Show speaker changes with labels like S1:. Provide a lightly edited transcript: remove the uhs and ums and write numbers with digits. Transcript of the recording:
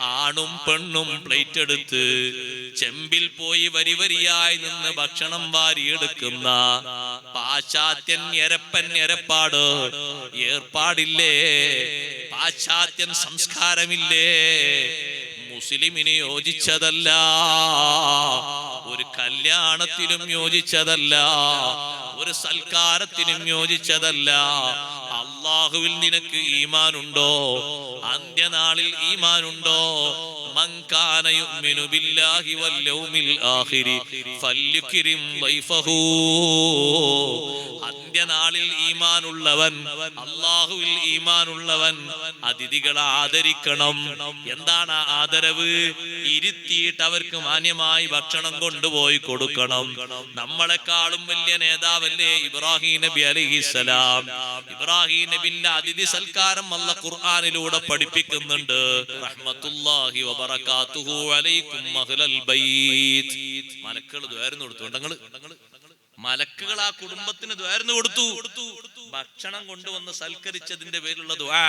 S1: ആണും പെണ്ണും പ്ലേറ്റ് എടുത്ത് ചെമ്പിൽ പോയി വരി വരിയായി നിന്ന് ഭക്ഷണം വാരിയെടുക്കുന്ന പാശ്ചാത്യൻ എരപ്പാട് ഏർപ്പാടില്ലേ? പാശ്ചാത്യൻ സംസ്കാരമില്ലേ? മുസ്ലിമിന് യോജിച്ചതല്ല, ഒരു കല്യാണത്തിനും യോജിച്ചതല്ല, ഒരു സൽക്കാരത്തിനും യോജിച്ചതല്ല. അല്ലാഹുവിൽ നിനക്ക് ഈമാനുണ്ടോ? അന്ത്യനാളിൽ ഈമാനുണ്ടോ? മൻ കാന യുഅ്മിനു ബില്ലാഹി വൽ യൗമിൽ ആഖിരി ഫല്യുക്രിം ദൈഫഹു. അന്ത്യനാളിൽ ഈമാനുള്ളവൻ, അല്ലാഹുവിൽ ഈമാനുള്ളവൻ അതിഥികളെ ആദരിക്കണം. എന്താണ് ആദരവ്? ഇരുത്തിയിട്ട് അവർക്ക് മാന്യമായി ഭക്ഷണം കൊണ്ടുപോയി കൊടുക്കണം. നമ്മളെക്കാളും വലിയ നേതാവല്ലേ ഇബ്രാഹിം നബി അലൈഹിസ്സലാം? ഇബ്രാഹിം നബിന്റെ അതിഥി സൽക്കാരം അല്ലാഹു ഖുർആനിലൂടെ പഠിപ്പിക്കുന്നുണ്ട്. റഹ്മത്തുള്ളാഹി വബറകാതുഹു അലൈക്കും അഹ്ലൽ ബൈത്ത്. മലക്കുകൾ ദ്വാരന്ന് കൊടുത്തു. മലക്കുകൾ ആ കുടുംബത്തിന് ദ്വാരന്ന് കൊടുത്തു. ഭക്ഷണം കൊണ്ടുവന്ന് സൽക്കരിച്ചതിന്റെ പേരിലുള്ള ദുആ.